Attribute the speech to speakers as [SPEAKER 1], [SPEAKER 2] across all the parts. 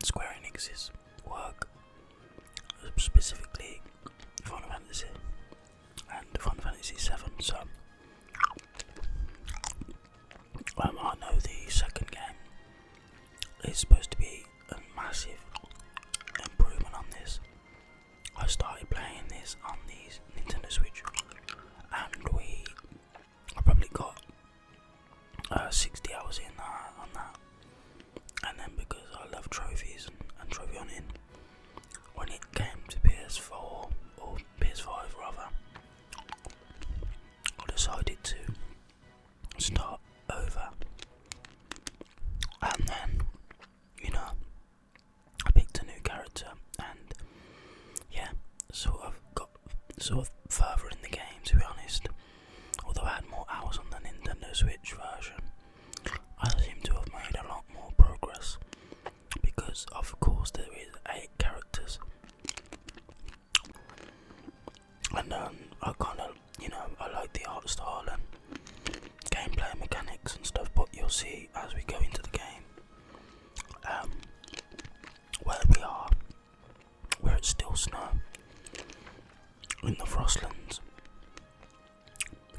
[SPEAKER 1] Square Enix's work, specifically Final Fantasy and Final Fantasy 7. So I know the second game is supposed to be a massive improvement on this. I started playing this on the Nintendo Switch, and I probably got 60 hours in on that. And then because I love trophies and trophy hunting, when it came to PS4 or PS5 rather, I decided to start over. And then, I picked a new character, and got further in the game, to be honest. Although I had more hours on the Nintendo Switch version, I seem to have made a lot more progress, because of course there is 8 characters, and I kind of, I like the art style and gameplay mechanics and stuff, but you'll see as we go into the game, where it's still snow in the Frostlands.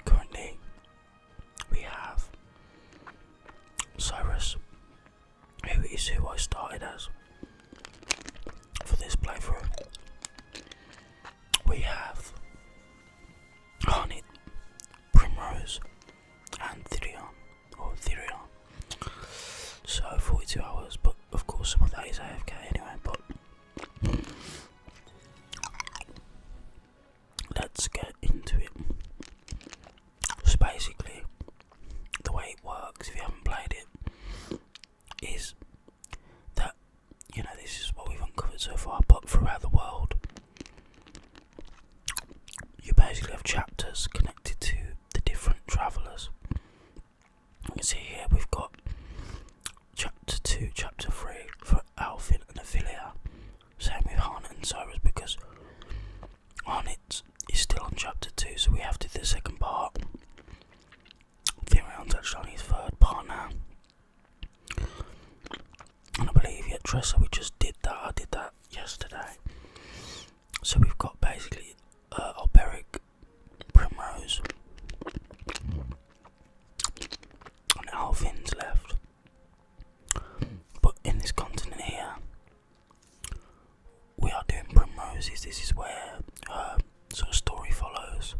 [SPEAKER 1] Currently we have Cyrus, who is who I started as for this playthrough. We have Harnett, Primrose, and Therion. So 42 hours, but of course some of that is AFK anyway. But let's get into it. So basically, the way it works, if you haven't played it, is that, this is what we've uncovered so far, but throughout the world, you basically have chapters connected to the different travellers. You can see here we've got chapter 2, chapter 3 for Alfin and Ophelia. Same with Harnett and Cyrus, because Harnett is still on chapter 2, so we have to do the second part. Therion's actually on his third part now. And I believe, Tressa, we just did that. I did that yesterday. So we've got basically Alberic, Primrose, and Alvin's left. But in this continent here, we are doing Primrose's. This is where sort of story follows.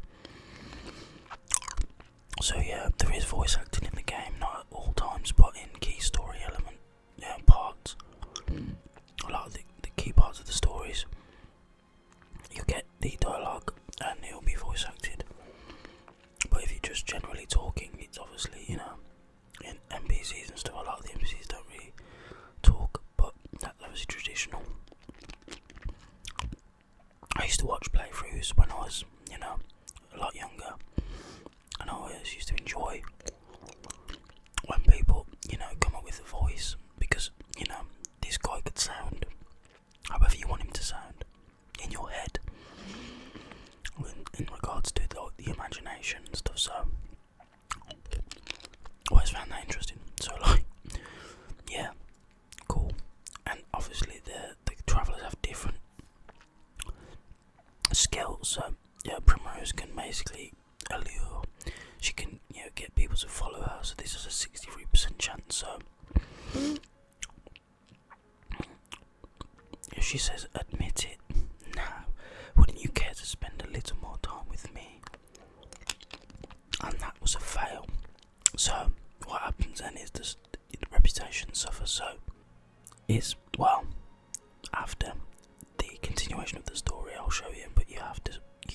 [SPEAKER 1] So there is voice acting in the game, not at all times, but in key story element parts. A lot of the key parts of the stories, you get the dialogue and it will be voice acted. But if you're just generally talking, it's obviously, in NPCs and stuff, a lot of the NPCs don't really talk, but that's obviously traditional. I used to watch playthroughs when I was, a lot younger, and I always used to enjoy when people, come up with a voice, because, this guy could sound however you want him to sound in your head, in regards to the imagination and stuff. So I always found that interesting. So cool. And obviously the travellers have different skills. So Primrose can basically allure. She can get people to follow her. So this is a 63% chance. So if she says admit it now, wouldn't you care to spend a little more time with me? And that was a fail. So what happens then is the reputation suffers. So after the continuation of the story, I'll show you, but you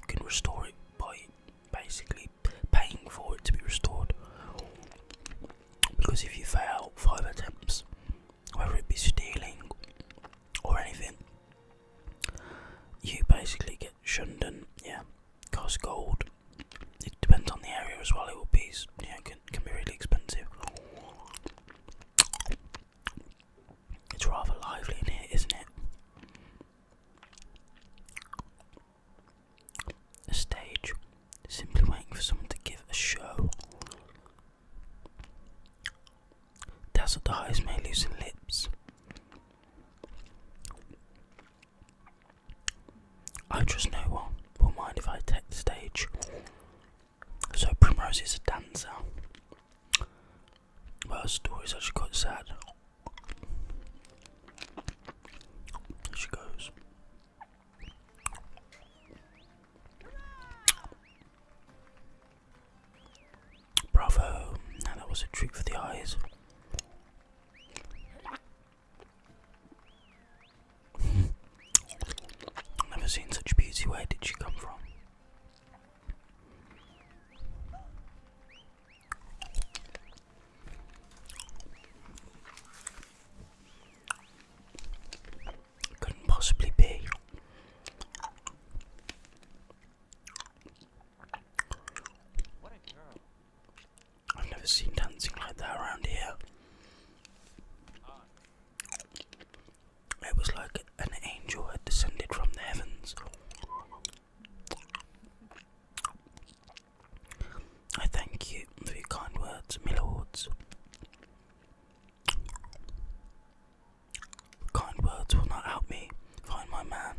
[SPEAKER 1] can restore it by basically paying for it to be restored. Because if you fail 5 attempts, whether it be stealing or anything, you basically get shunned and cost gold. It depends on the area as well. It will be can be really expensive. It's rather lively in here, isn't it? A stage, simply waiting for someone to give a show. Dazzled eyes may loosen lips. Rose is a dancer. Well, her story is actually quite sad. Here she goes. Bravo! Now that was a treat for the eyes. Never seen such beauty. Where did she come from? Couldn't possibly be.
[SPEAKER 2] What a girl.
[SPEAKER 1] I've never seen dancing like that around here. It was like an angel had descended from the heavens. I thank you for your kind words, my lords. Kind words will not help me find my man.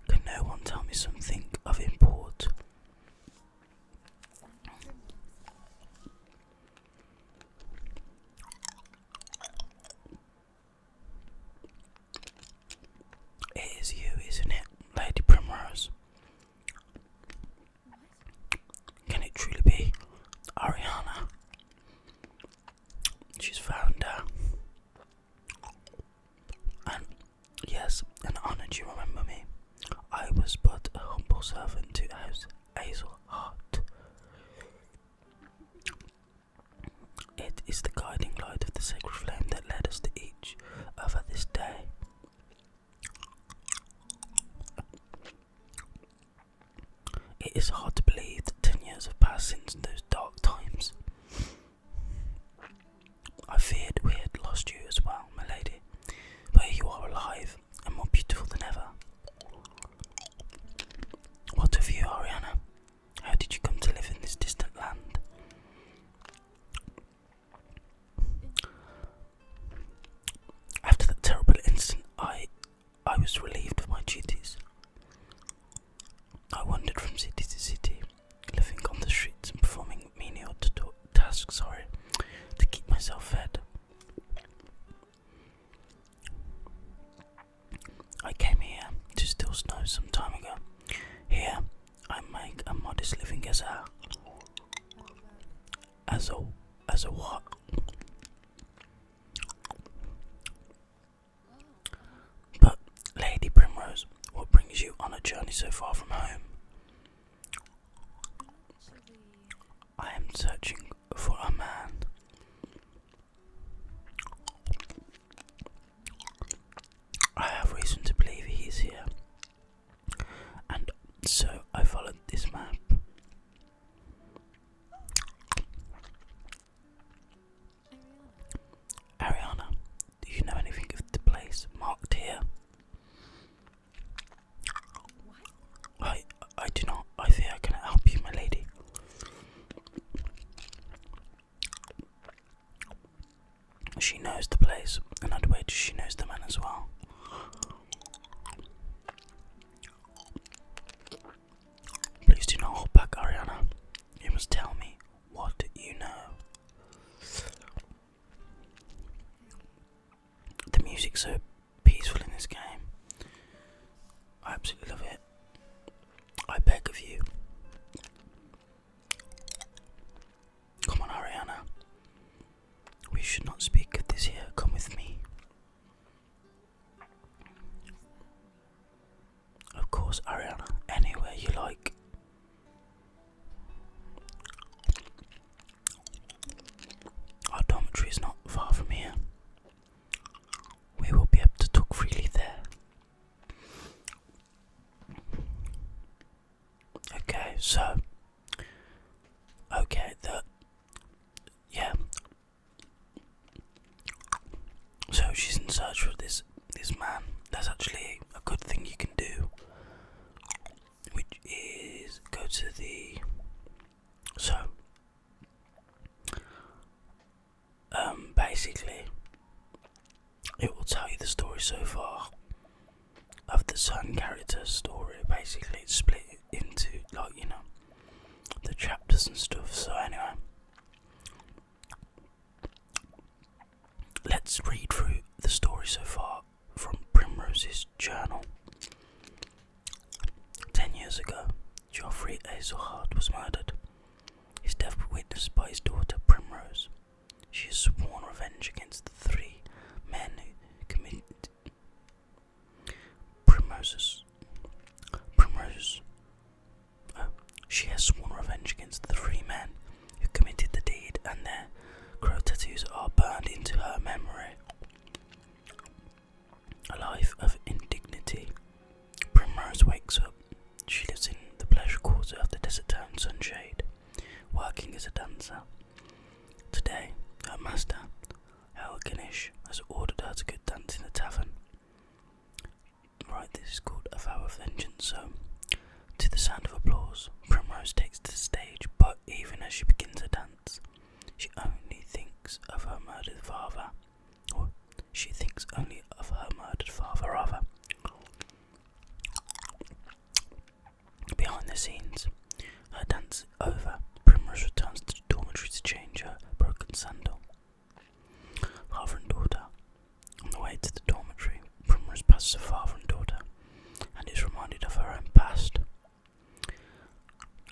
[SPEAKER 1] Can no one tell me something of import? It is you, isn't it, Lady Primrose? Can it truly be Ariana? She's found her. And yes, an honour you remember me. I was but a humble servant to Hazel Heart. It is the guiding light of the sacred flame that led us to each other this day. It is hard to believe that 10 years have passed since those dark times. I feared we had lost you as well, my lady, but here you are alive and more beautiful than ever. What of you, Ariana? How did you come to live in this distant land? After that terrible incident, I was relieved of my duties. I wandered from city to city, living on the streets and performing menial tasks, to keep myself fed. I came here to still snow some time ago. Here, I make a modest living as a what? But, Lady Primrose, what brings you on a journey so far from home? I am searching for a man. I have reason to believe he is here, and so I followed this map. Ariana, do you know anything of the place marked here? I do not. I fear I cannot help you, my lady. She knows the place, and I'd wager she knows the man as well. Please do not hold back, Ariana. You must tell me what you know. The music's so peaceful in this game. I absolutely love it. I beg of you. Come on, Ariana. We should not speak of this here. Come with me. Of course, Ariana. Anywhere you like. Our dormitory is not far from here. We will be able to talk freely there. Okay, so so she's in search for this man. There's actually a good thing you can do, which is go to the basically it will tell you the story so far of the certain character's story. Basically it's split into, like, the chapters and stuff. So anyway, let's read through the story so far from Primrose's journal. 10 years ago, Geoffrey Azelhard was murdered. His death was witnessed by his daughter Primrose. She has sworn revenge against the 3 men who committed She has sworn revenge against the 3 men who committed the deed, and their crow tattoos are burned into her memory. A life of indignity. Primrose wakes up. She lives in the pleasure quarter of the desert town Sunshade, working as a dancer. Today, her master, Helganish, has ordered her to go dance in the tavern. Right, this is called a vow of vengeance. So, to the sound of applause, Primrose takes to the stage, but even as she begins her dance, she only thinks of her murdered father. Or she thinks only of her murdered father, rather. Behind the scenes, her dance over, Primrose returns to the dormitory to change her broken sandal. Father and daughter. On the way to the dormitory, Primrose passes her father and daughter, and is reminded of her own past.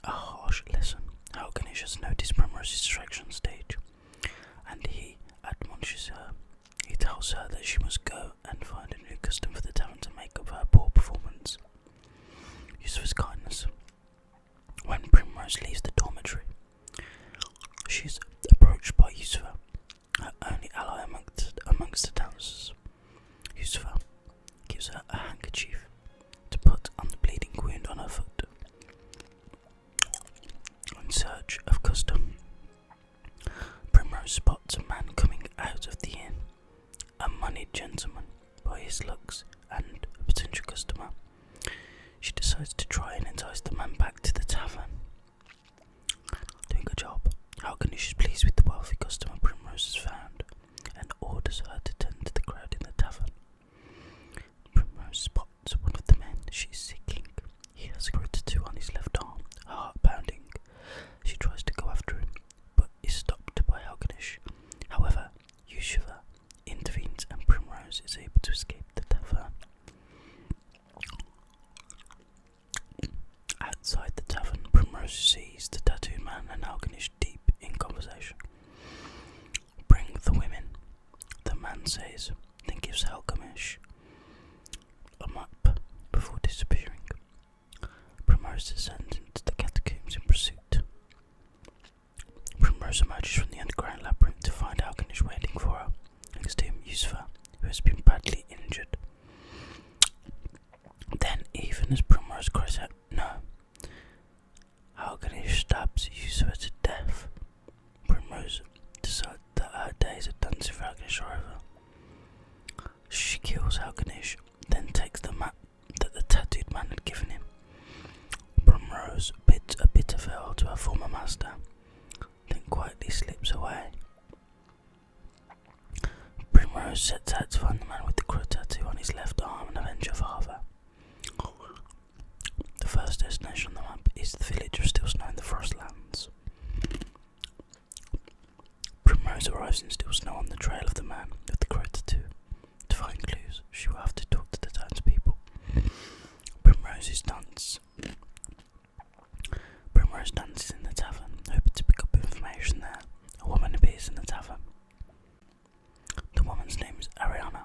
[SPEAKER 1] A harsh lesson. Helganish has noticed Primrose's distraction on stage, and he admonishes her. He tells her that she must go and find a new custom for the tavern to make up for her poor performance. Use of his kindness. When Primrose leaves the dormitory, she is approached by Yusufa, her only ally amongst the dancers. Yusufa gives her a handkerchief to put on the bleeding wound on her foot. In search of custom, Primrose spots a man coming out of the inn, a moneyed gentleman by his looks and a potential customer. She decides to try and entice the man back to the tavern. Doing a job, Helganish is pleased with the wealthy customer Primrose has found and orders her to tend to the crowd in the tavern. Primrose spots one of the men she is seeking. He has a tattoo on his left arm, her heart pounding. She tries to go after him, but is stopped by Helganish. However, Yusufa intervenes and Primrose is able to escape the tavern. Outside the tavern, Primrose sees the tattooed man and Helganish deep in conversation. Bring the women, the man says, then gives Helganish a map before disappearing. Primrose descends into the catacombs in pursuit. Primrose emerges from the underground labyrinth to find Helganish waiting for her. Next to him, Yusufa, who has been badly injured. Then, even as Primrose cries out, "No!" Helganish stabs Yusufa to death. Primrose decides that her days of dancing for Helganish are over. She kills Helganish, then takes the map that the tattooed man had given him. Primrose bids a bitter farewell to her former master, then quietly slips away. Primrose sets out to find the man with the crow tattoo on his left arm and avenge her father. The first destination on the map is the village of Still Snow in the Frostlands. Primrose arrives in Still Snow on the trail of the man with the crow tattoo. To find clues, she will have to talk to the townspeople. Primrose dances in the tavern, hoping to pick up information there. A woman appears in the tavern. The woman's name is Ariana.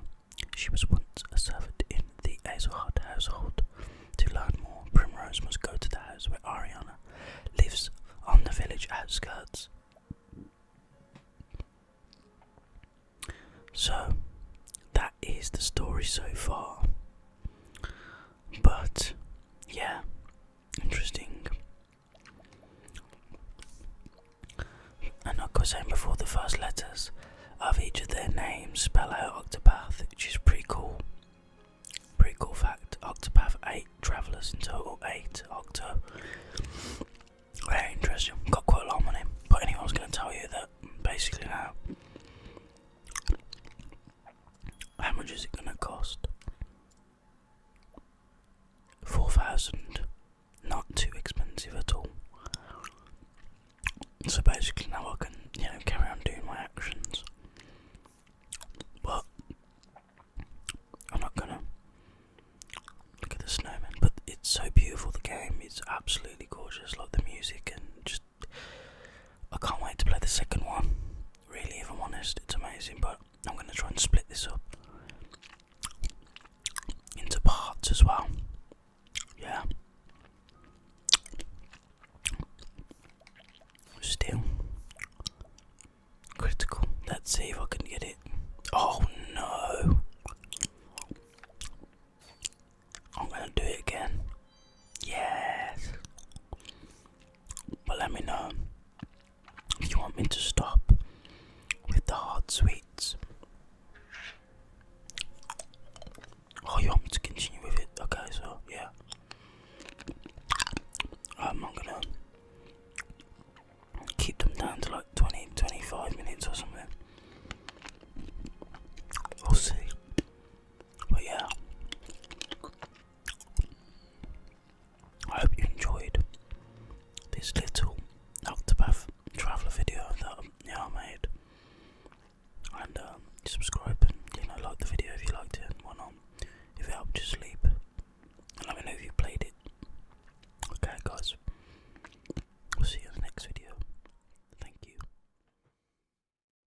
[SPEAKER 1] She was once a servant in the Azelhard household. To learn more, Primrose must go to the house where Ariana lives on the village outskirts. So, that is the story so far. But, yeah, interesting. And like I was saying before, the first letters of each of their names spell out Octopath, which is pretty cool. Pretty cool fact. Octopath, 8 travellers in total, 8 Octo. Very interesting. Got quite a lot of money. But anyway, I was going to tell you that basically now, how much is it going to cost? 4,000. Not too expensive at all. absolutely gorgeous. Like the music and just, I can't wait to play the second one. Really, if I'm honest, it's amazing. But I'm gonna try and split this up into parts as well. Yeah. Still critical. Let's see if I can get it. Oh no! I'm gonna do it again. Yes. But let me know if you want me to stop with the hard sweet